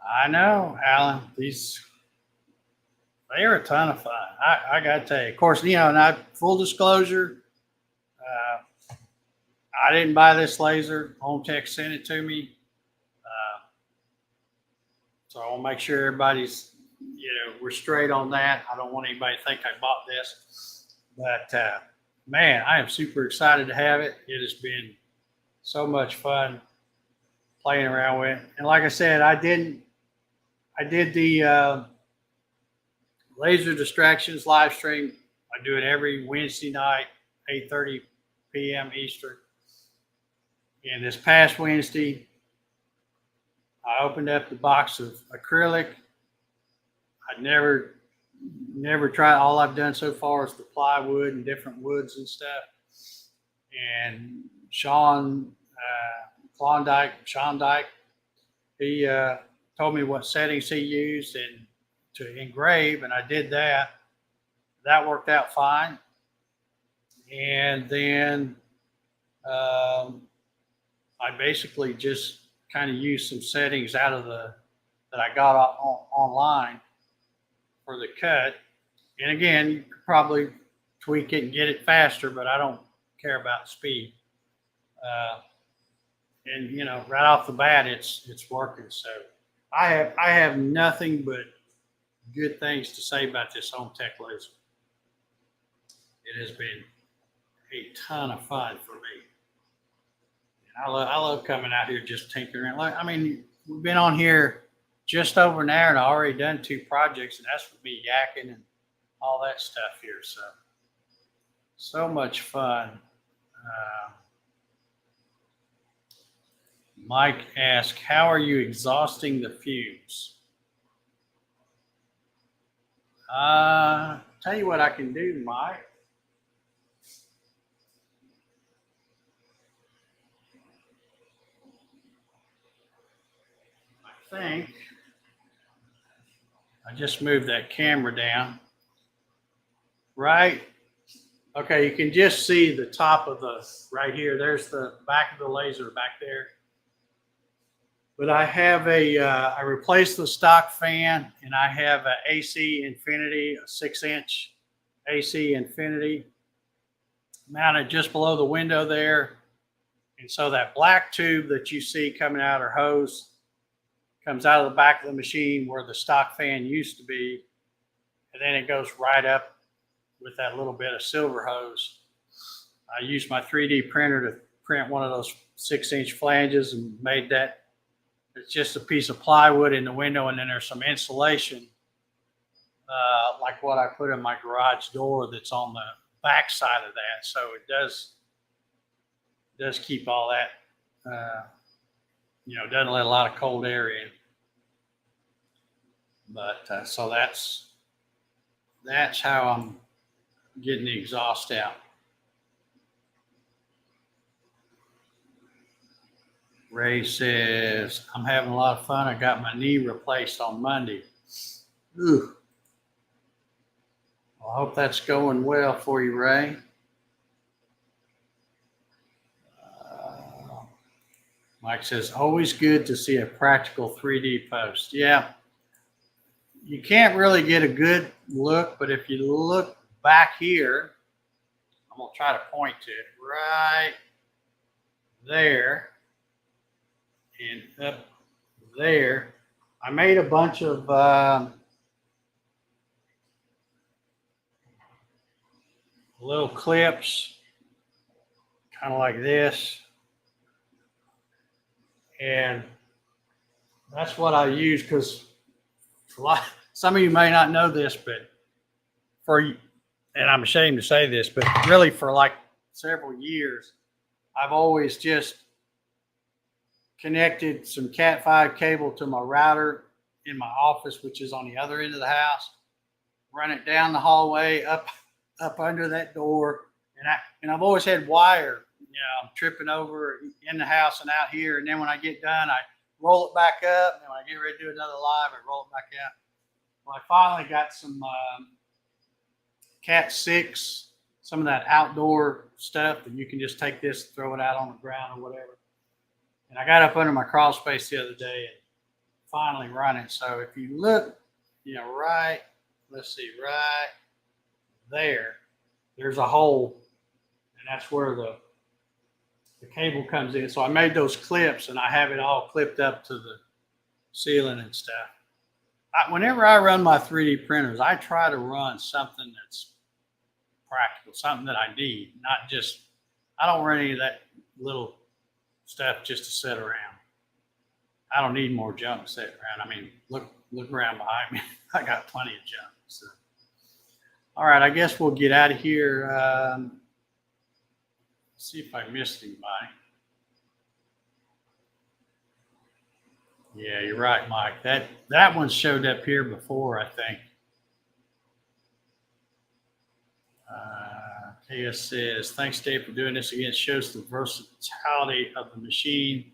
I know, Alan. They're a ton of fun. I got to tell you. Of course, you know, not full disclosure, I didn't buy this laser. Omtech sent it to me. So I want to make sure everybody's, you know, we're straight on that. I don't want anybody to think I bought this. But, man, I am super excited to have it. It has been so much fun playing around with. And like I said, I did the Laser Distractions live stream. I do it every Wednesday night, 8:30 p.m. Eastern. And this past Wednesday, I opened up the box of acrylic. I'd never tried. All I've done so far is the plywood and different woods and stuff. And Sean Klondike, he told me what settings he used and to engrave, and I did that. That worked out fine. And then I basically just kind of used some settings out of that I got online for the cut. And again, you could probably tweak it and get it faster, but I don't care about speed. And you know, right off the bat, it's working. So I have nothing but good things to say about this Omtech laser. It has been a ton of fun for me. And I love coming out here just tinkering. I mean, we've been on here just over an hour and I already done 2 projects, and that's with me yakking and all that stuff here. So much fun. Mike asked, how are you exhausting the fumes? Tell you what I can do, Mike. I think I just moved that camera down. Right? Okay, you can just see the top of the, right here. There's the back of the laser back there. But I have I replaced the stock fan, and I have an AC Infinity, a 6-inch AC Infinity mounted just below the window there. And so that black tube that you see coming out or hose comes out of the back of the machine where the stock fan used to be. And then it goes right up with that little bit of silver hose. I used my 3D printer to print one of those 6-inch flanges and made that. It's just a piece of plywood in the window, and then there's some insulation, like what I put in my garage door that's on the back side of that. So it does keep all that, you know, doesn't let a lot of cold air in. But so that's how I'm getting the exhaust out. Ray says, I'm having a lot of fun. I got my knee replaced on Monday. Ooh. Well, I hope that's going well for you, Ray. Mike says, always good to see a practical 3D post. Yeah. You can't really get a good look, but if you look back here, I'm going to try to point to it right there. And up there, I made a bunch of little clips, kind of like this. And that's what I use because some of you may not know this, but and I'm ashamed to say this, but really for like several years, I've always just connected some Cat5 cable to my router in my office, which is on the other end of the house, run it down the hallway, up under that door. And I've always had wire, you know, I'm tripping over in the house and out here. And then when I get done, I roll it back up. And then when I get ready to do another live, I roll it back out. Well, I finally got some Cat6, some of that outdoor stuff that you can just take this, throw it out on the ground or whatever. And I got up under my crawl space the other day and finally run it. So if you look, you know, right there, there's a hole, and that's where the cable comes in. So I made those clips, and I have it all clipped up to the ceiling and stuff. Whenever I run my 3D printers, I try to run something that's practical, something that I need, not just, I don't run any of that little stuff just to sit around. I don't need more junk to sit around. I mean, look around behind me. I got plenty of junk. So. All right, I guess we'll get out of here. See if I missed anybody. Yeah, you're right, Mike. That one showed up here before, I think. KS says, thanks, Dave, for doing this again. It shows the versatility of the machine.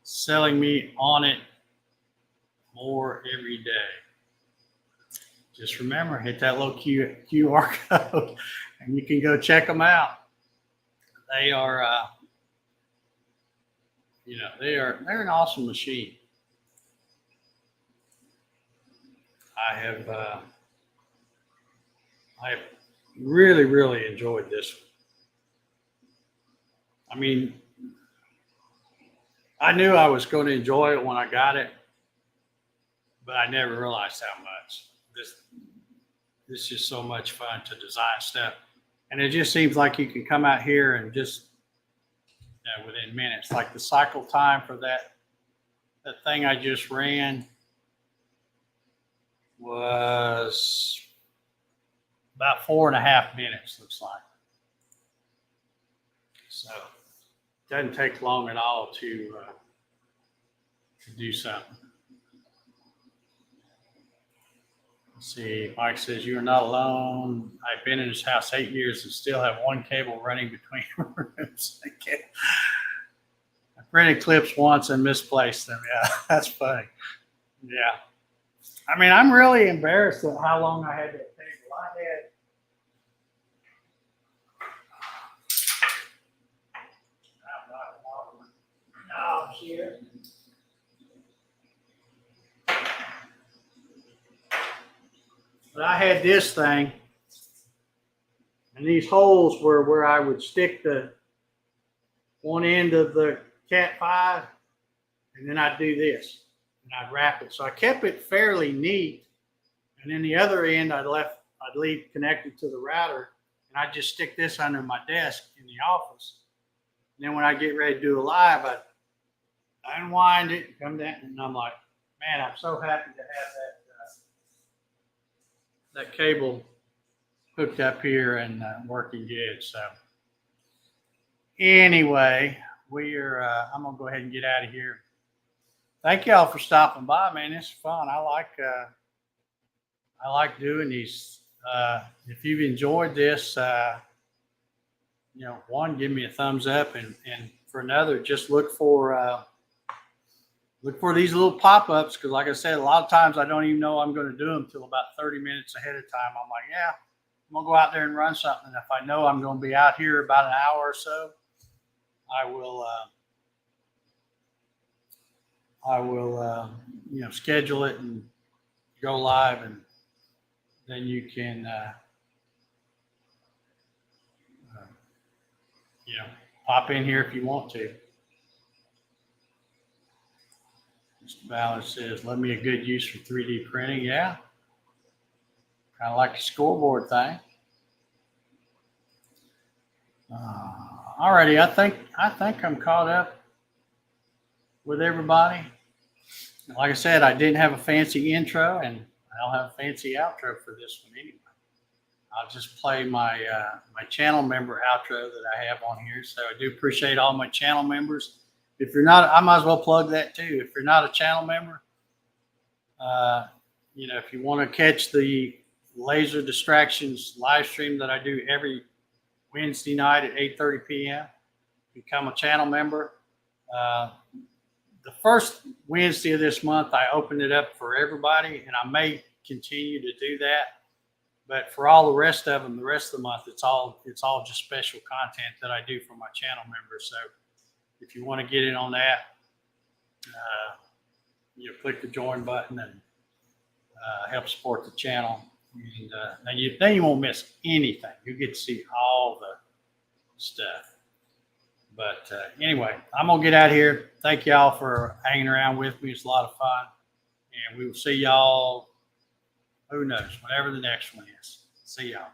Selling me on it more every day. Just remember, hit that little QR code, and you can go check them out. They are You know, they're an awesome machine. I have really, really enjoyed this one. I mean, I knew I was going to enjoy it when I got it, but I never realized how much. This is just so much fun to design stuff. And it just seems like you can come out here and just, you know, within minutes, like the cycle time for that thing I just ran was about 4.5 minutes, looks like. So it doesn't take long at all to do something. Let's see, Mike says, you are not alone. I've been in this house 8 years and still have one cable running between rooms. I printed clips once and misplaced them. Yeah, that's funny. Yeah. I mean, I'm really embarrassed at how long I had that cable. I had here. But I had this thing, and these holes were where I would stick the one end of the Cat 5, and then I'd do this, and I'd wrap it. So I kept it fairly neat, and then the other end I'd leave connected to the router, and I'd just stick this under my desk in the office. And then when I get ready to do a live, I'd unwind it, come down, and I'm like, man, I'm so happy to have that cable hooked up here and working good. So anyway, I'm gonna go ahead and get out of here. Thank y'all for stopping by, man. It's fun. I like doing these. If you've enjoyed this, you know, one, give me a thumbs up, and for another, just look for these little pop-ups, because like I said, a lot of times I don't even know I'm going to do them till about 30 minutes ahead of time. I'm like, yeah, I'm going to go out there and run something. If I know I'm going to be out here about an hour or so, I will you know, schedule it and go live, and then you can you know, pop in here if you want to. Mr. Ballard says, love me a good use for 3D printing. Yeah. Kind of like the scoreboard thing. Alrighty, I think I'm caught up with everybody. Like I said, I didn't have a fancy intro, and I don't have a fancy outro for this one anyway. I'll just play my my channel member outro that I have on here. So I do appreciate all my channel members. If you're not, I might as well plug that too. If you're not a channel member, you know, if you want to catch the Laser Distractions live stream that I do every Wednesday night at 8:30 p.m., become a channel member. The first Wednesday of this month, I opened it up for everybody, and I may continue to do that. But for all the rest of them, the rest of the month, it's all just special content that I do for my channel members. So if you want to get in on that, you click the join button and help support the channel. And then you won't miss anything. You get to see all the stuff. But anyway, I'm going to get out of here. Thank y'all for hanging around with me. It's a lot of fun. And we will see y'all, who knows, whenever the next one is. See y'all.